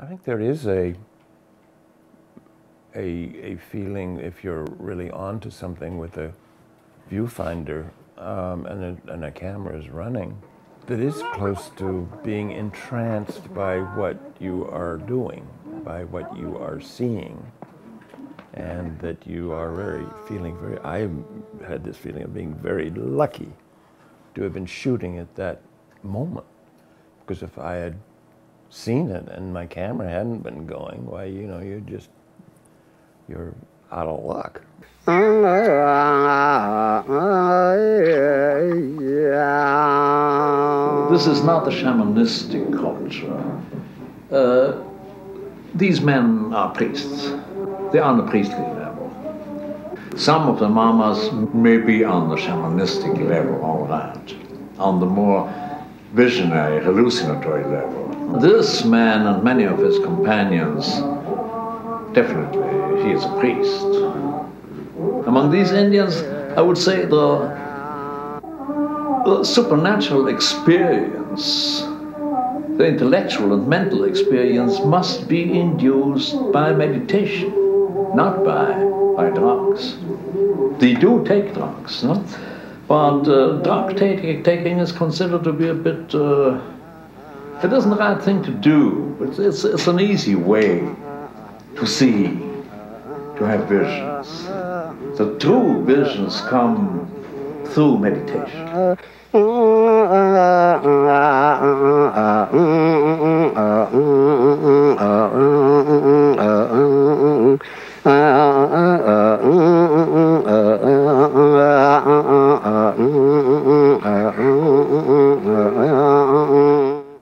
I think there is a feeling, if you're really onto something with a viewfinder and a camera is running, that is close to being entranced by what you are doing, by what you are seeing, and that you are I had this feeling of being very lucky to have been shooting at that moment. Because if I had seen it and my camera hadn't been going, why, you know, you're out of luck. This is not a shamanistic culture. These men are priests. They're on the priestly level. Some of the mamas may be on the shamanistic level, all right, on the more visionary, hallucinatory level. This man and many of his companions, definitely, he is a priest. Among these Indians, I would say the supernatural experience, the intellectual and mental experience must be induced by meditation, not by drugs. They do take drugs, no? But drug taking is considered to be a bit, it isn't the right thing to do. It's an easy way to see, to have visions. The true visions come through meditation.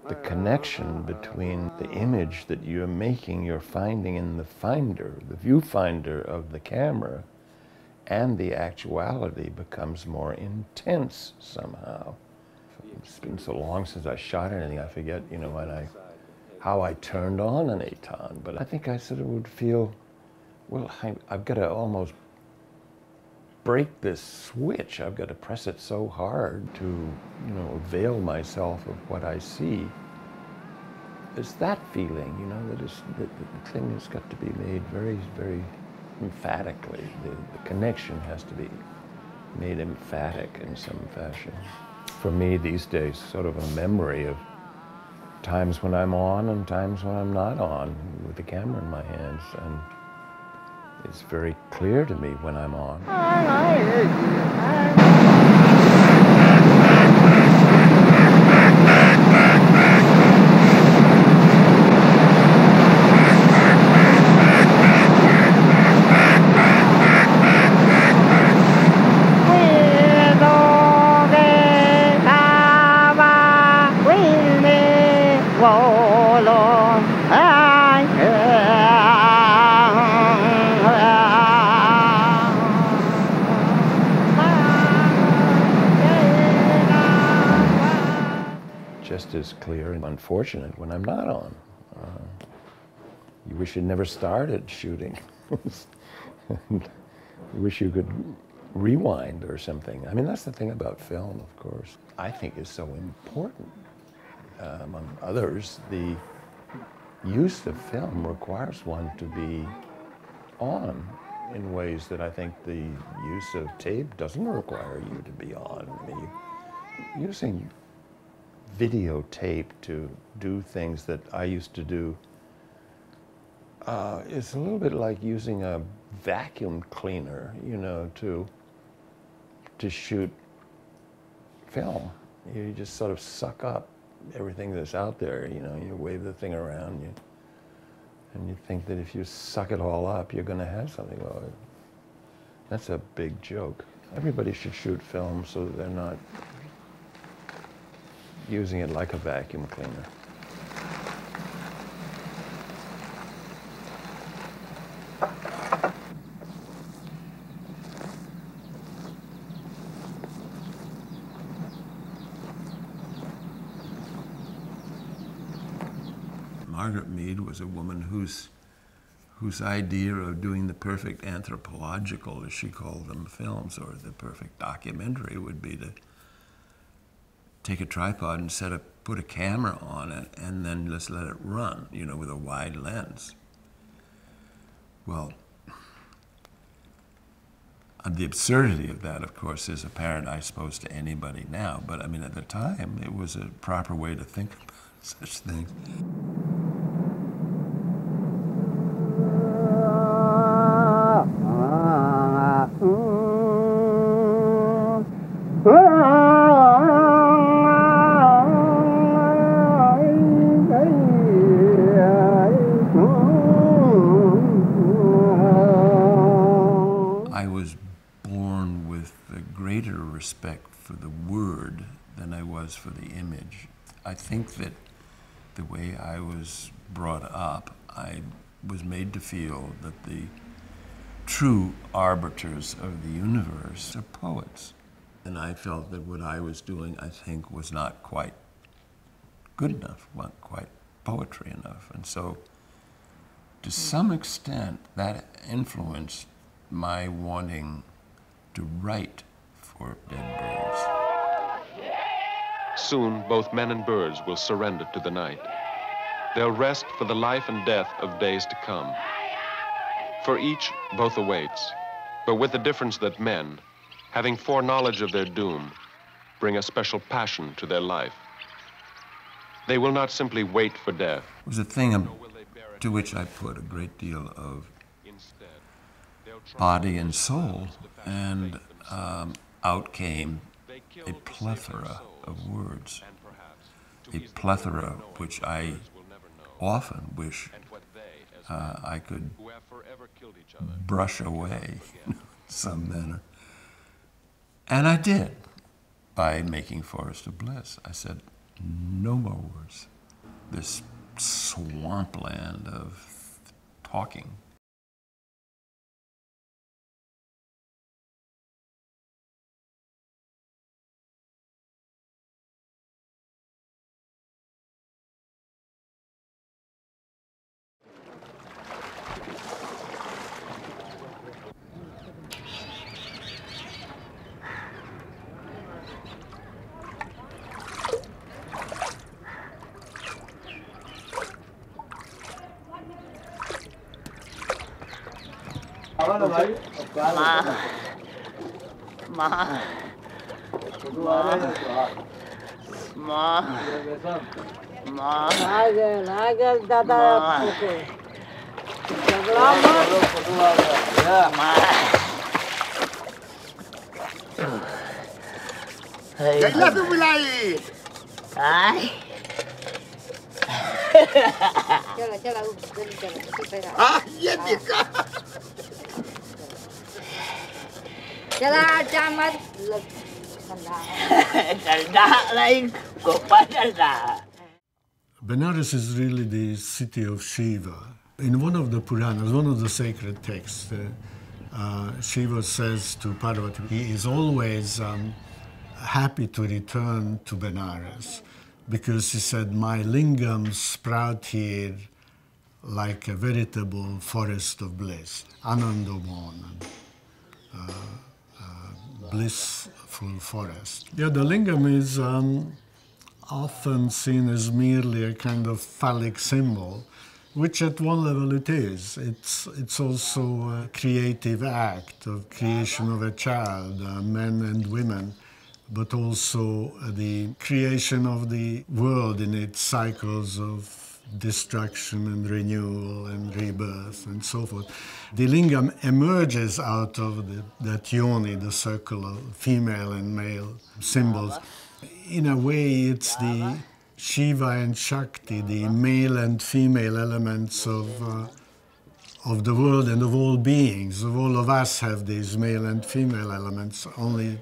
The connection between the image that you're making, you're finding in the finder, the viewfinder of the camera, and the actuality becomes more intense somehow. It's been so long since I shot anything, I forget, you know, how I turned on an eton. But I think I sort of would feel, well, I've got to almost break this switch. I've got to press it so hard to, you know, avail myself of what I see. It's that feeling, you know, that the thing has got to be made very, very emphatically. The connection has to be made emphatic in some fashion. For me these days, sort of a memory of times when I'm on and times when I'm not on with the camera in my hands. And it's very clear to me when I'm on. Just as clear and unfortunate when I'm not on. You wish you'd never started shooting. You wish you could rewind or something. I mean, that's the thing about film, of course. I think is so important. Among others, the use of film requires one to be on in ways that I think the use of tape doesn't require you to be on. I mean, using videotape to do things that I used to do is a little bit like using a vacuum cleaner, you know, to shoot film. You just sort of suck up everything that's out there, you know, you wave the thing around you, and you think that if you suck it all up, you're going to have something. Well, that's a big joke. Everybody should shoot film so that they're not using it like a vacuum cleaner. Margaret Mead was a woman whose idea of doing the perfect anthropological, as she called them, films, or the perfect documentary would be take a tripod and put a camera on it and then just let it run, you know, with a wide lens. Well, the absurdity of that, of course, is apparent, I suppose, to anybody now. But I mean, at the time, it was a proper way to think about such things. I was born with a greater respect for the word than I was for the image. I think that the way I was brought up, I was made to feel that the true arbiters of the universe are poets. And I felt that what I was doing, I think, was not quite good enough, not quite poetry enough. And so, to some extent, that influenced my wanting to write for dead birds. Soon, both men and birds will surrender to the night. They'll rest for the life and death of days to come. For each, both awaits, but with the difference that men, having foreknowledge of their doom, bring a special passion to their life. They will not simply wait for death. It was a thing to which I put a great deal of body and soul, and out came a plethora of words, a plethora which I often wish I could brush away in some manner. And I did, by making Forest of Bliss. I said, no more words. This swampland of talking. Benares is really the city of Shiva. In one of the Puranas, one of the sacred texts, Shiva says to Parvati, he is always happy to return to Benares because he said, my lingams sprout here like a veritable forest of bliss, Anandavan, blissful forest. Yeah, the lingam is often seen as merely a kind of phallic symbol, which at one level it is. It's also a creative act of creation of a child, men and women, but also the creation of the world in its cycles of destruction and renewal and rebirth and so forth. The lingam emerges out of that yoni, the circle of female and male symbols. In a way, it's the Shiva and Shakti, the male and female elements of the world and of all beings. All of us have these male and female elements. Only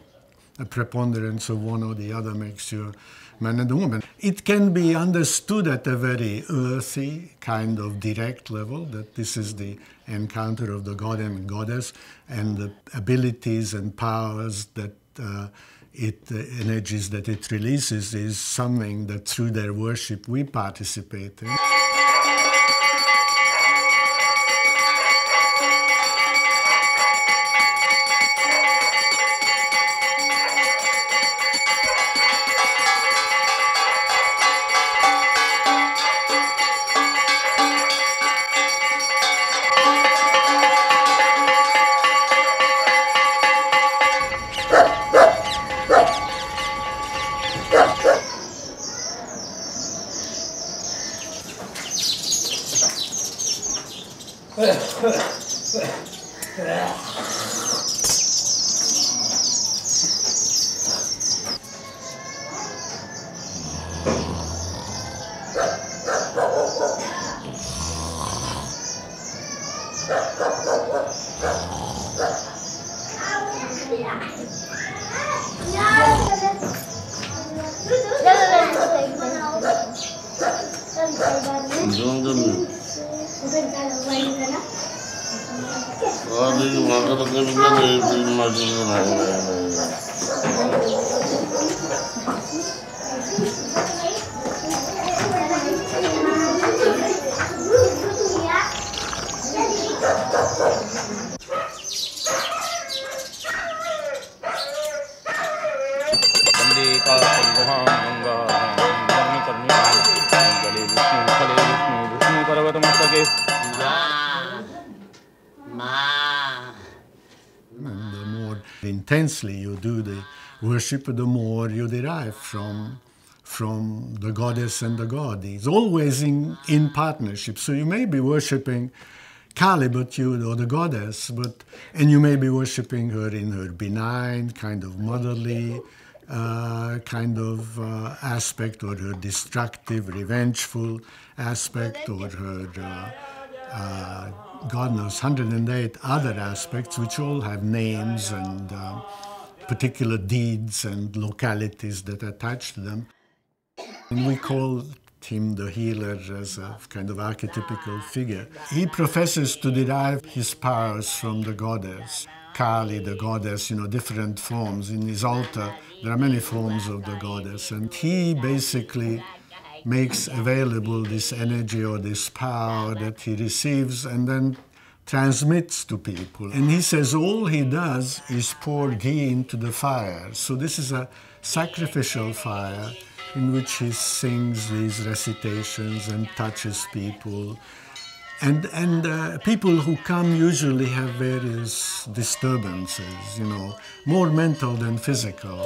a preponderance of one or the other makes you man and woman. It can be understood at a very earthy, kind of direct level, that this is the encounter of the god and goddess, and the abilities and powers that energies that it releases is something that through their worship we participate in. And the more intensely you do the worship, the more you derive from the goddess and the god. It's always in partnership. So you may be worshipping Kali, or the goddess, and you may be worshipping her in her benign, kind of motherly aspect, or her destructive, revengeful aspect, or her God knows 108 other aspects, which all have names and particular deeds and localities that attach to them. And we call him the healer as a kind of archetypical figure. He professes to derive his powers from the goddess. Kali, the goddess, different forms. In his altar, there are many forms of the goddess. And he basically makes available this energy or this power that he receives and then transmits to people. And he says all he does is pour ghee into the fire. So this is a sacrificial fire in which he sings these recitations and touches people. And people who come usually have various disturbances, more mental than physical.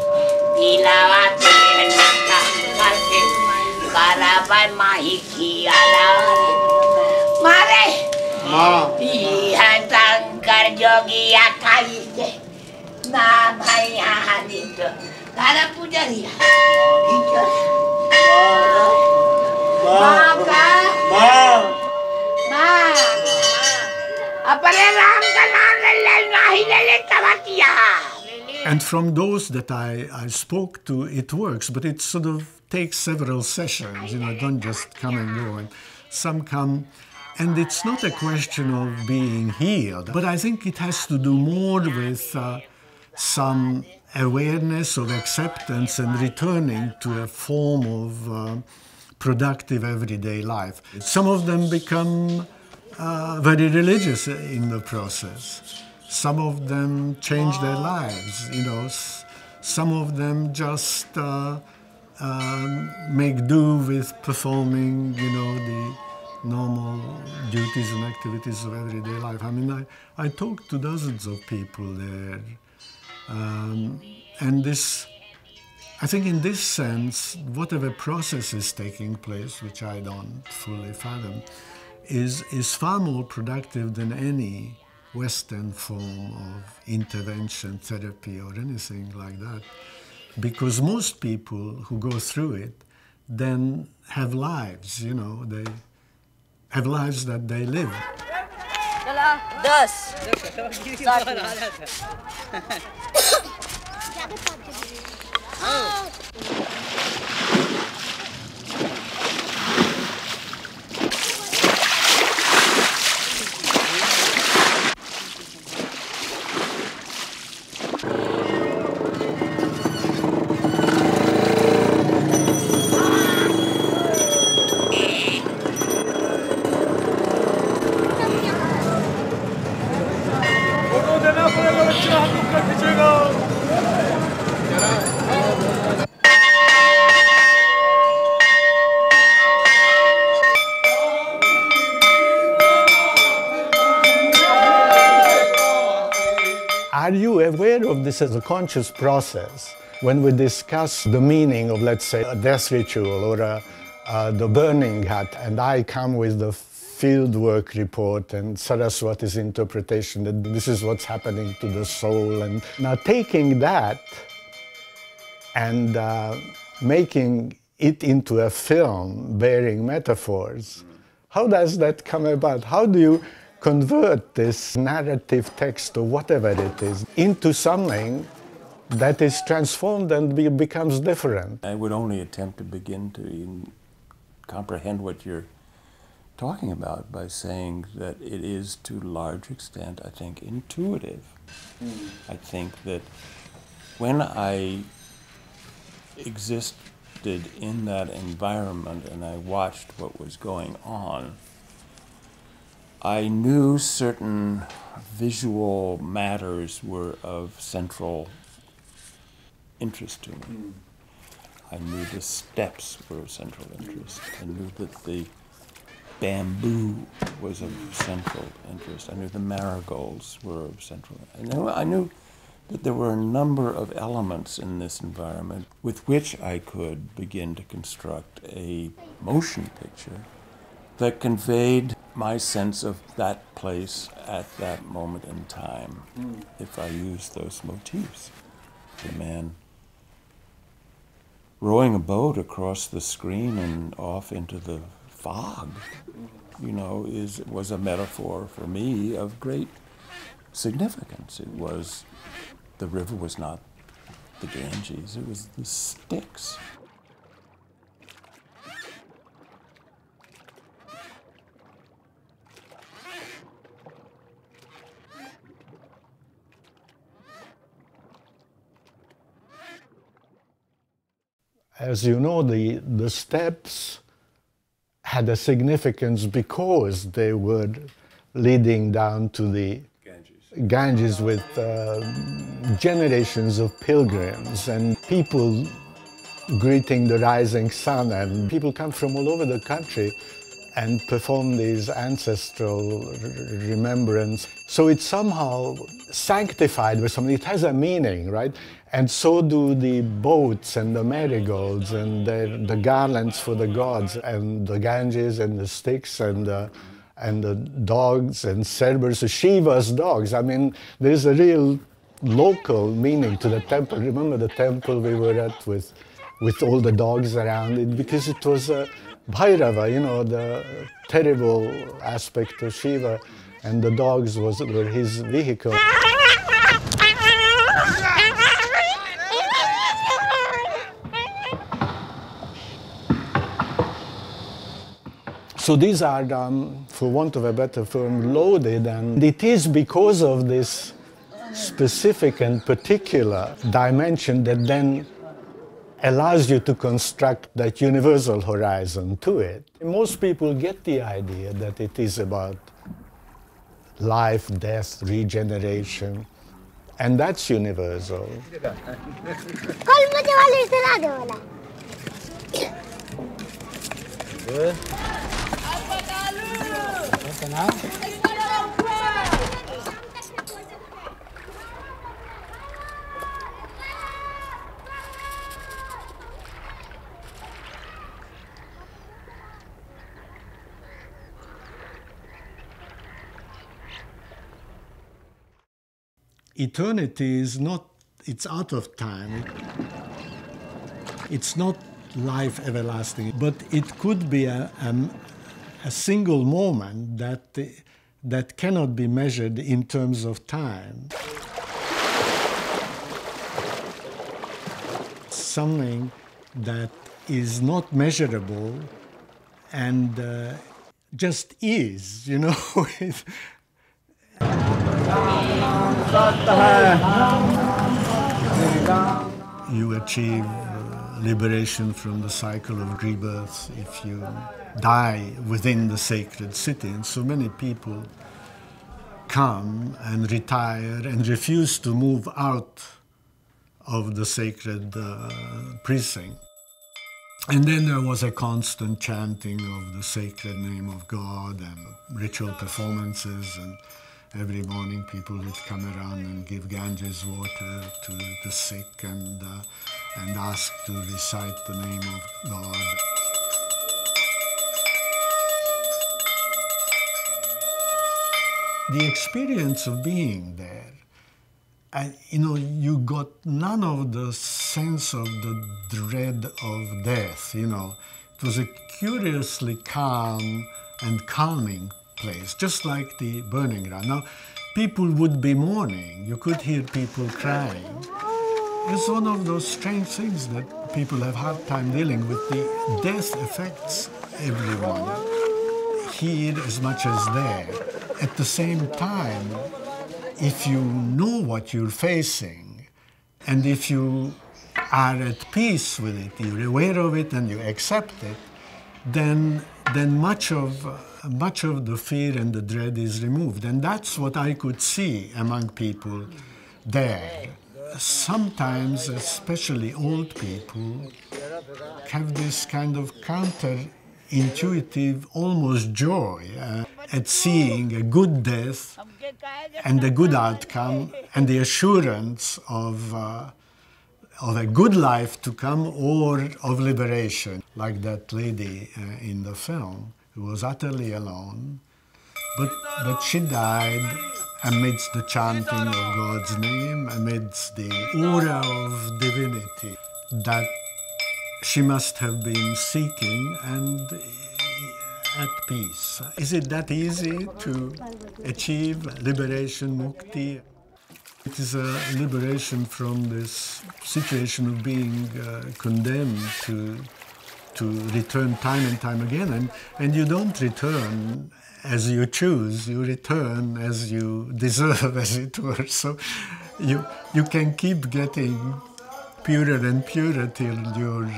And from those that I spoke to, it works, but it sort of takes several sessions, don't just come and go. And some come, and it's not a question of being healed, but I think it has to do more with some awareness of acceptance and returning to a form of productive everyday life. Some of them become very religious in the process. Some of them change their lives, Some of them just make do with performing, the normal duties and activities of everyday life. I mean, I talked to dozens of people there. And this, I think in this sense, whatever process is taking place, which I don't fully fathom, is far more productive than any Western form of intervention, therapy, or anything like that. Because most people who go through it then have lives, they have lives that they live. Are you aware of this as a conscious process when we discuss the meaning of, let's say, a death ritual or the burning hut, and I come with the fieldwork report and Saraswati's interpretation that this is what's happening to the soul. And now taking that and making it into a film bearing metaphors, how does that come about? How do you convert this narrative text or whatever it is into something that is transformed and becomes different? I would only attempt to begin to even comprehend what you're talking about by saying that it is to a large extent, I think, intuitive. I think that when I existed in that environment and I watched what was going on, I knew certain visual matters were of central interest to me. I knew the steps were of central interest. I knew that the bamboo was of central interest. I knew the marigolds were of central interest. I knew that there were a number of elements in this environment with which I could begin to construct a motion picture that conveyed my sense of that place at that moment in time, if I used those motifs. The man rowing a boat across the screen and off into the fog, you know, was a metaphor for me of great significance. It was, the river was not the Ganges, it was the Styx. As you know, the steps had a significance because they were leading down to the Ganges with generations of pilgrims and people greeting the rising sun, and people come from all over the country and perform these ancestral remembrance. So it's somehow sanctified with something. It has a meaning, right? And so do the boats and the marigolds and the garlands for the gods and the Ganges and the Styx and the dogs and Cerberus, Shiva's dogs. I mean, there's a real local meaning to the temple. Remember the temple we were at with all the dogs around it, because it was Bhairava, you know, the terrible aspect of Shiva, and the dogs were his vehicle. So these are, for want of a better term, loaded, and it is because of this specific and particular dimension that then allows you to construct that universal horizon to it. Most people get the idea that it is about life, death, regeneration, and that's universal. Eternity is not, it's out of time. It's not life everlasting, but it could be a single moment that cannot be measured in terms of time. Something that is not measurable and just is, you know. You achieve liberation from the cycle of rebirth if you die within the sacred city. And so many people come and retire and refuse to move out of the sacred precinct. And then there was a constant chanting of the sacred name of God and ritual performances, and every morning people would come around and give Ganges water to the sick and ask to recite the name of God. the experience of being there, and you got none of the sense of the dread of death. It was a curiously calm and calming place, just like the burning ground. Now, people would be mourning. You could hear people crying. It's one of those strange things that people have hard time dealing with. The death affects everyone, here as much as there. At the same time, if you know what you're facing, and if you are at peace with it, you're aware of it and you accept it, then much of the fear and the dread is removed. And that's what I could see among people there. Sometimes, especially old people, have this kind of counterintuitive, almost joy at seeing a good death and a good outcome and the assurance of a good life to come or of liberation, like that lady in the film who was utterly alone, but she died amidst the chanting of God's name, amidst the aura of divinity that she must have been seeking and at peace. Is it that easy to achieve liberation, mukti? It is a liberation from this situation of being condemned to return time and time again. And you don't return as you choose, you return as you deserve, as it were. So you can keep getting purer and purer till you're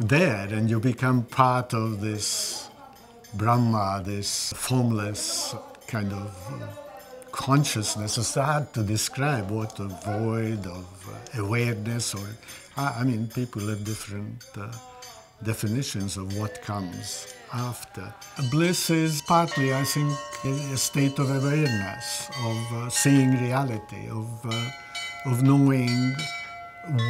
there and you become part of this Brahma, this formless kind of consciousness. It's hard to describe what a void of awareness, or people have different definitions of what comes after. Bliss is partly, I think, a state of awareness, of seeing reality, of knowing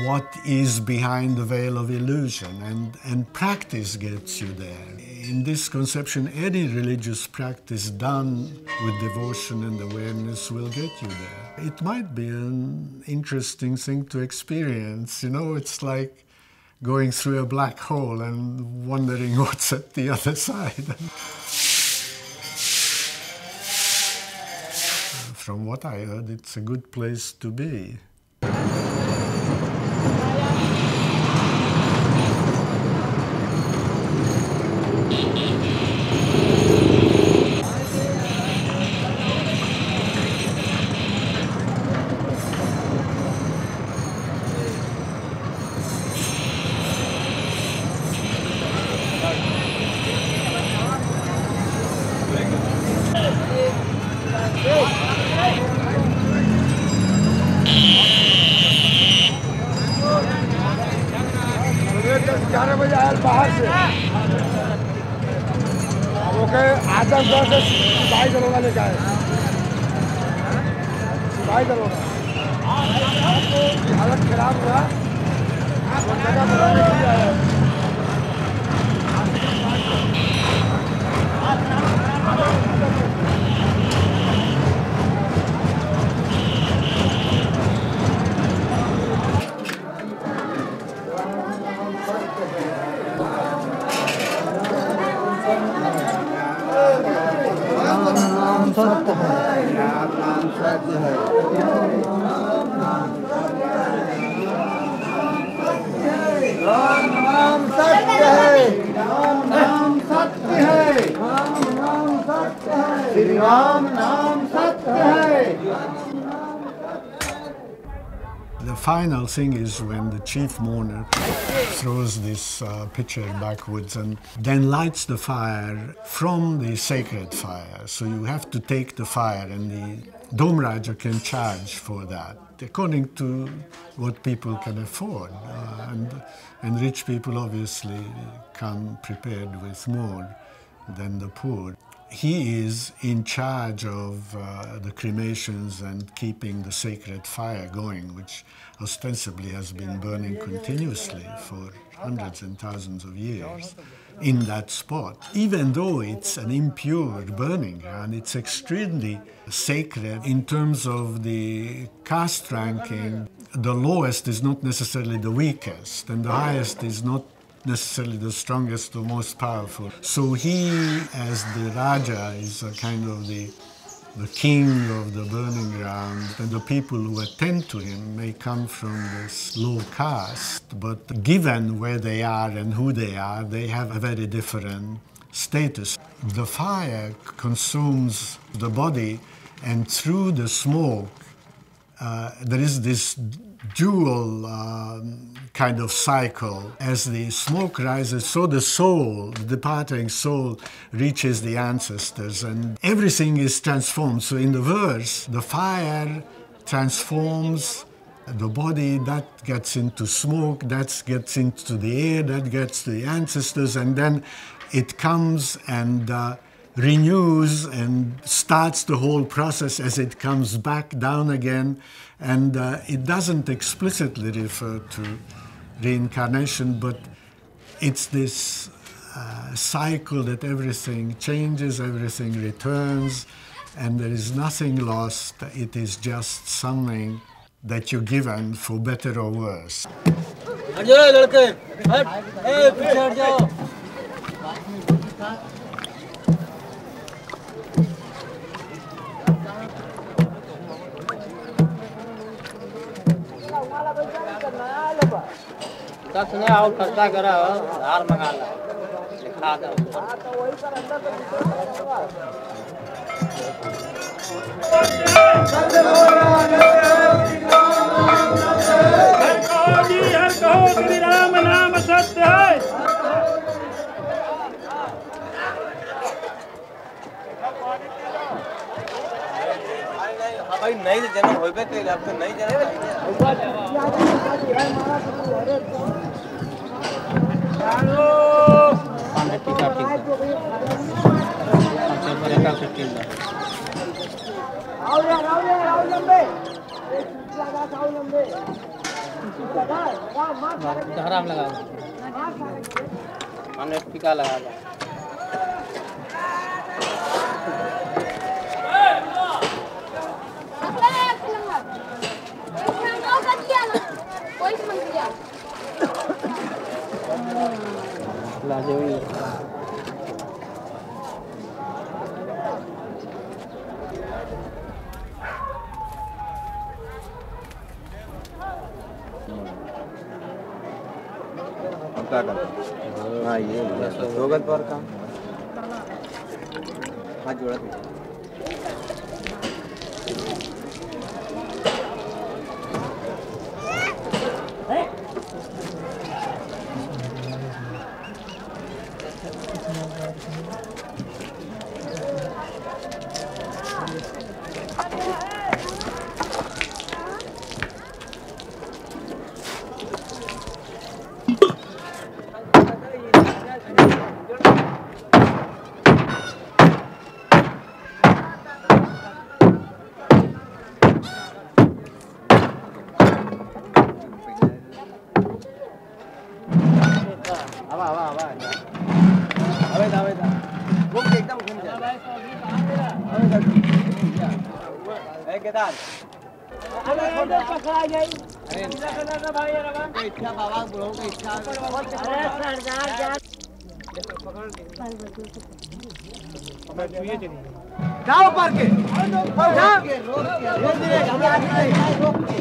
what is behind the veil of illusion, and practice gets you there. In this conception, any religious practice done with devotion and awareness will get you there. It might be an interesting thing to experience. It's like going through a black hole and wondering what's at the other side. From what I heard, it's a good place to be. बाहर से okay Azamgarh से सिपाही दरोगा लेकर आए सिपाही दरोगा हालत खराब हुआ जगह बनाने के लिए आया सत्य है नाम सत्य है राम नाम सत्य है राम नाम सत्य है राम नाम सत्य है श्री राम नाम सत्य है. The final thing is when the chief mourner throws this pitcher backwards and then lights the fire from the sacred fire. So you have to take the fire, and the Dome Raja can charge for that, according to what people can afford. And rich people obviously come prepared with more than the poor. he is in charge of the cremations and keeping the sacred fire going, which ostensibly has been burning continuously for hundreds and thousands of years in that spot. Even though it's an impure burning ground, it's extremely sacred in terms of the caste ranking. The lowest is not necessarily the weakest, and the highest is not necessarily the strongest or most powerful. So he, as the Raja, is a kind of the king of the burning ground, and the people who attend to him may come from this low caste, but given where they are and who they are, they have a very different status. The fire consumes the body, and through the smoke, there is this dual kind of cycle. As the smoke rises, so the soul, the departing soul, reaches the ancestors, and everything is transformed. So in the verse, the fire transforms the body, that gets into smoke, that gets into the air, that gets to the ancestors, and then it comes and renews and starts the whole process as it comes back down again. And it doesn't explicitly refer to reincarnation, but it's this cycle that everything changes, everything returns, and there is nothing lost. It is just something that you're given for better or worse. और खर्चा करा हार मंगा ला लिखा दो तो वही पर अंदर हर कहो श्री राम नाम सत्य है। भाई नहीं जन्म होबे के अब तो नहीं जन्म हराम लगा टीका लगा हाँ ये दोगल पर काम हाथ जोड़ा जाओ पर के रोक के